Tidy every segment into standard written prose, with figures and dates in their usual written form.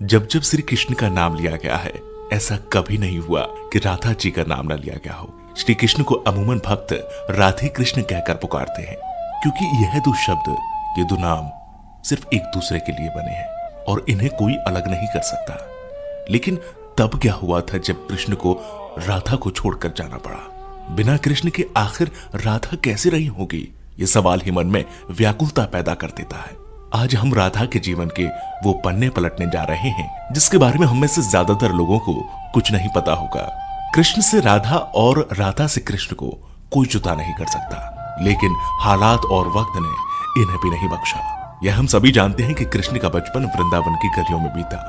जब जब श्री कृष्ण का नाम लिया गया है, ऐसा कभी नहीं हुआ कि राधा जी का नाम न लिया गया हो। श्री कृष्ण को अमूमन भक्त राधे कृष्ण कहकर पुकारते हैं, क्योंकि यह दो शब्द, ये दो नाम सिर्फ एक दूसरे के लिए बने हैं और इन्हें कोई अलग नहीं कर सकता। लेकिन तब क्या हुआ था जब कृष्ण को राधा को छोड़कर जाना पड़ा? बिना कृष्ण के आखिर राधा कैसे रही होगी? ये सवाल ही मन में व्याकुलता पैदा कर देता है। आज हम राधा के जीवन के वो पन्ने पलटने जा रहे हैं जिसके बारे में हम में से ज्यादातर लोगों को कुछ नहीं पता होगा। कृष्ण से राधा और राधा से कृष्ण को कोई जुदा नहीं कर सकता, लेकिन हालात और वक्त ने इन्हें भी नहीं बख्शा। यह हम सभी जानते हैं कि कृष्ण का बचपन वृंदावन की गलियों में बीता।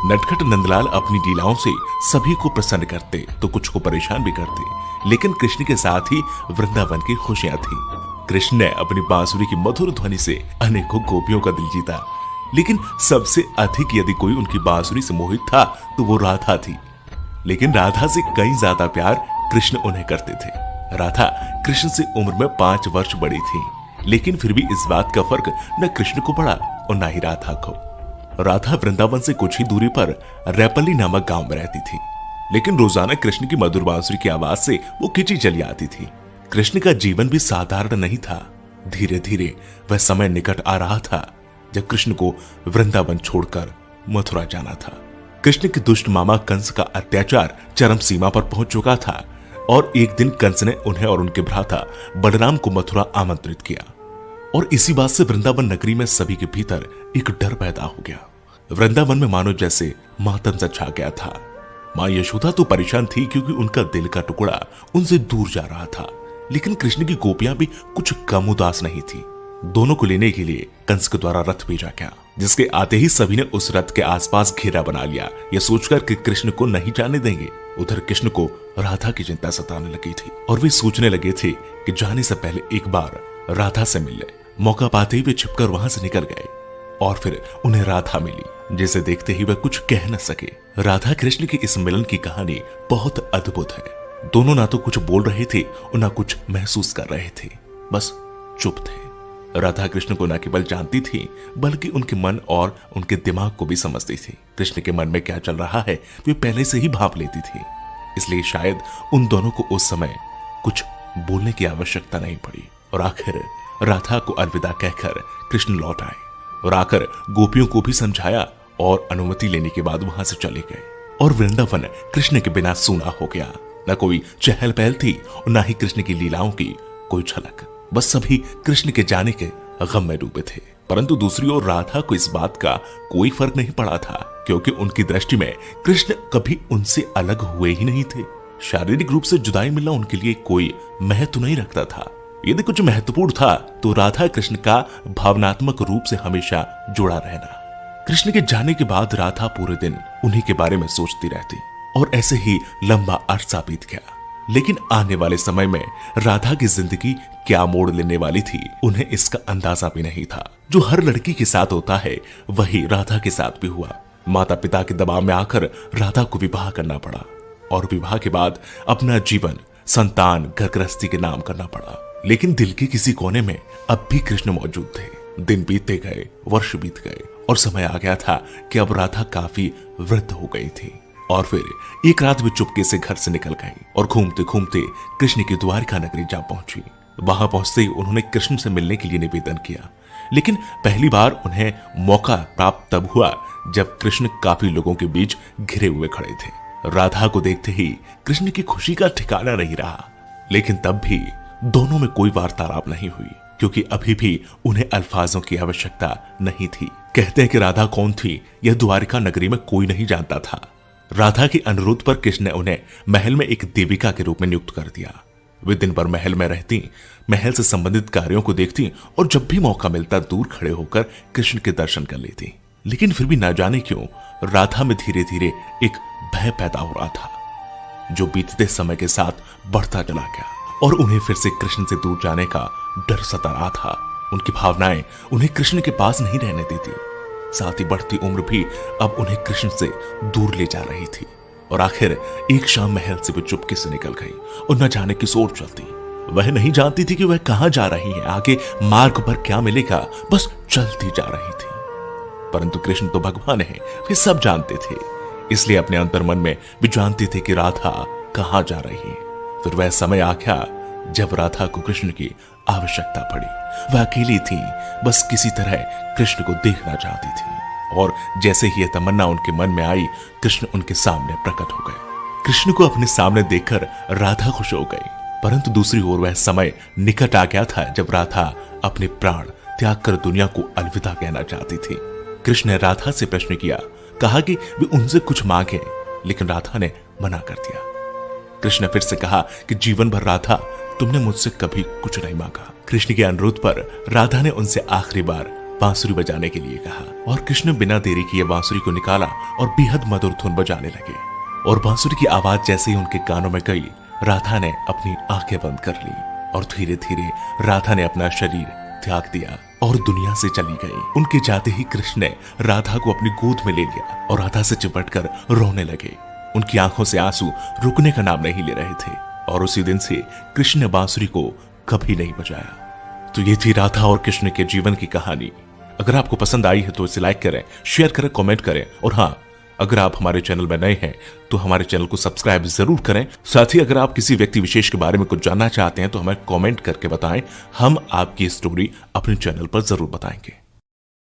नटखट नंदलाल अपनी लीलाओं से सभी को प्रसन्न करते तो कुछ को परेशान भी करते, लेकिन कृष्ण के साथ ही वृंदावन की खुशियां थी। कृष्ण ने अपनी बांसुरी की मधुर ध्वनि से अनेकों गोपियों का दिल जीता, लेकिन सबसे अधिक यदि कोई उनकी बांसुरी से मोहित था तो वो राधा थी। लेकिन राधा से कई ज्यादा प्यार कृष्ण उन्हें करते थे। राधा कृष्ण से उम्र में 5 वर्ष बड़ी थी, लेकिन फिर भी इस बात का फर्क न कृष्ण को पड़ा और न ही राधा को। राधा वृंदावन से कुछ ही दूरी पर रैपल्ली नामक गांव में रहती थी, लेकिन रोजाना कृष्ण की मधुर बांसुरी की आवाज से वो खिंची चली आती थी। कृष्ण का जीवन भी साधारण नहीं था। धीरे धीरे वह समय निकट आ रहा था जब कृष्ण को वृंदावन छोड़कर मथुरा जाना था। कृष्ण के दुष्ट मामा कंस का अत्याचार चरम सीमा पर पहुंच चुका था और एक दिन कंस ने उन्हें और उनके भ्राता बलराम को मथुरा आमंत्रित किया, और इसी बात से वृंदावन नगरी में सभी के भीतर एक डर पैदा हो गया। वृंदावन में मानो जैसे मातम सा छा गया था। मां यशोदा तो परेशान थी क्योंकि उनका दिल का टुकड़ा उनसे दूर जा रहा था, लेकिन कृष्ण की गोपियां भी कुछ कम उदास नहीं थी। दोनों को लेने के लिए कंस के द्वारा रथ भेजा गया, जिसके आते ही सभी ने उस रथ के आसपास घेरा बना लिया, यह सोचकर कि कृष्ण को नहीं जाने देंगे। उधर कृष्ण को राधा की चिंता सताने लगी थी और वे सोचने लगे थे कि जाने से पहले एक बार राधा से मिल ले। मौका पाते ही वे छिपकर वहां से निकल गए और फिर उन्हें राधा मिली, जिसे देखते ही वे कुछ कह न सके। राधा कृष्ण की इस मिलन की कहानी बहुत अद्भुत है। दोनों ना तो कुछ बोल रहे थे और ना कुछ महसूस कर रहे थे, बस चुप थे। राधा कृष्ण को न केवल जानती थी बल्कि उनके मन और उनके दिमाग को भी समझती थी। कृष्ण के मन में क्या चल रहा है वे पहले से ही भांप लेती थी, इसलिए शायद उन दोनों को उस समय कुछ बोलने की आवश्यकता नहीं पड़ी। और आखिर राधा को अलविदा कहकर कृष्ण लौट आए और आकर गोपियों को भी समझाया और अनुमति लेने के बाद वहां से चले गए। और वृंदावन कृष्ण के बिना सूना हो गया। न कोई चहल पहल थी और न ही कृष्ण की लीलाओं की कोई झलक। बस सभी कृष्ण के जाने के गम में डूबे थे। परंतु दूसरी ओर राधा को इस बात का कोई फर्क नहीं पड़ा था, क्योंकि उनकी दृष्टि में कृष्ण कभी उनसे अलग हुए ही नहीं थे। शारीरिक रूप से जुदाई मिलना उनके लिए कोई महत्व नहीं रखता था। यदि कुछ महत्वपूर्ण था तो राधा कृष्ण का भावनात्मक रूप से हमेशा जुड़ा रहना। कृष्ण के जाने के बाद राधा पूरे दिन उन्हीं के बारे में सोचती रहती और ऐसे ही लंबा अरसा बीत गया। लेकिन आने वाले समय में राधा की जिंदगी क्या मोड़ लेने वाली थी, उन्हें इसका अंदाजा भी नहीं था। जो हर लड़की के साथ होता है वही राधा के साथ भी हुआ। माता पिता के दबाव में आकर राधा को विवाह करना पड़ा और विवाह के बाद अपना जीवन संतान घर गृहस्थी के नाम करना पड़ा। लेकिन दिल के किसी कोने में अब भी कृष्ण मौजूद थे। दिन बीतते गए, वर्ष बीत गए और समय आ गया था कि अब राधा काफी वृद्ध हो गई थी। और फिर एक रात वे चुपके से घर से निकल गई और घूमते घूमते कृष्ण की द्वारका नगरी जा पहुंची। वहां पहुंचते ही उन्होंने कृष्ण से मिलने के लिए निवेदन किया, लेकिन पहली बार उन्हें मौका प्राप्त तब हुआ जब कृष्ण काफी लोगों के बीच घिरे हुए खड़े थे। राधा को देखते ही कृष्ण की खुशी का ठिकाना नहीं रहा, लेकिन तब भी दोनों में कोई वार्तालाप नहीं हुई, क्योंकि अभी भी उन्हें अल्फाजों की आवश्यकता नहीं थी। कहते हैं कि राधा कौन थी यह द्वारिका नगरी में कोई नहीं जानता था। राधा के अनुरोध पर कृष्ण ने उन्हें महल में एक देविका के रूप में नियुक्त कर दिया। वे दिन भर महल में रहती, महल से संबंधित कार्यों को देखती और जब भी मौका मिलता दूर खड़े होकर कृष्ण के दर्शन कर लेती। लेकिन फिर भी न जाने क्यों राधा में धीरे धीरे एक भय पैदा हो रहा था, जो बीतते समय के साथ बढ़ता चला गया और उन्हें फिर से कृष्ण से दूर जाने का डर सता रहा था। उनकी भावनाएं उन्हें कृष्ण के पास नहीं रहने देती। साथ ही बढ़ती उम्र भी अब उन्हें कृष्ण से दूर ले जा रही थी। और आखिर एक शाम महल से वो चुपके से निकल गई और न जाने किस ओर चलती। वह नहीं जानती थी कि वह कहां जा रही है, आगे मार्ग पर क्या मिलेगा, बस चलती जा रही थी। परंतु कृष्ण तो भगवान है, वे सब जानते थे। इसलिए अपने अंतर्मन में वे जानते थे कि राधा कहां जा रही है। फिर वह समय आ गया जब राधा को कृष्ण की आवश्यकता पड़ी। वह अकेली थी, बस किसी तरह कृष्ण को देखना चाहती थी। और जैसे ही यह तमन्ना उनके मन में आई, कृष्ण उनके सामने प्रकट हो गए। कृष्ण को अपने सामने देखकर राधा खुश हो गई। परंतु दूसरी ओर वह समय निकट आ गया था जब राधा अपने प्राण त्याग कर दुनिया को अलविदा कहना चाहती थी। कृष्ण ने राधा से प्रश्न किया, कहा कि वे उनसे कुछ मांगे, लेकिन राधा ने मना कर दिया। कृष्ण ने फिर से कहा कि जीवन भर राधा, तुमने मुझसे कभी कुछ नहीं मांगा। कृष्ण के अनुरोध पर राधा ने उनसे आखिरी बार बांसुरी बजाने के लिए कहा और कृष्ण बिना देरी किए बांसुरी को निकाला और बेहद मधुर धुन बजाने लगे। और बांसुरी की आवाज जैसे ही उनके कानों में गई, राधा ने अपनी आंखें बंद कर ली और धीरे धीरे राधा ने अपना शरीर त्याग दिया और दुनिया से चली गई। उनके जाते ही कृष्ण ने राधा को अपनी गोद में ले लिया और राधा से चिपटकर रोने लगे। उनकी आंखों से आंसू रुकने का नाम नहीं ले रहे थे और उसी दिन से कृष्ण ने बांसुरी को कभी नहीं बजाया। तो ये थी राधा और कृष्ण के जीवन की कहानी। अगर आपको पसंद आई है तो इसे लाइक करें, शेयर करें, कमेंट करें और हाँ, अगर आप हमारे चैनल में नए हैं तो हमारे चैनल को सब्सक्राइब जरूर करें। साथ ही अगर आप किसी व्यक्ति विशेष के बारे में कुछ जानना चाहते हैं तो हमें कमेंट करके बताएं, हम आपकी स्टोरी अपने चैनल पर जरूर बताएंगे।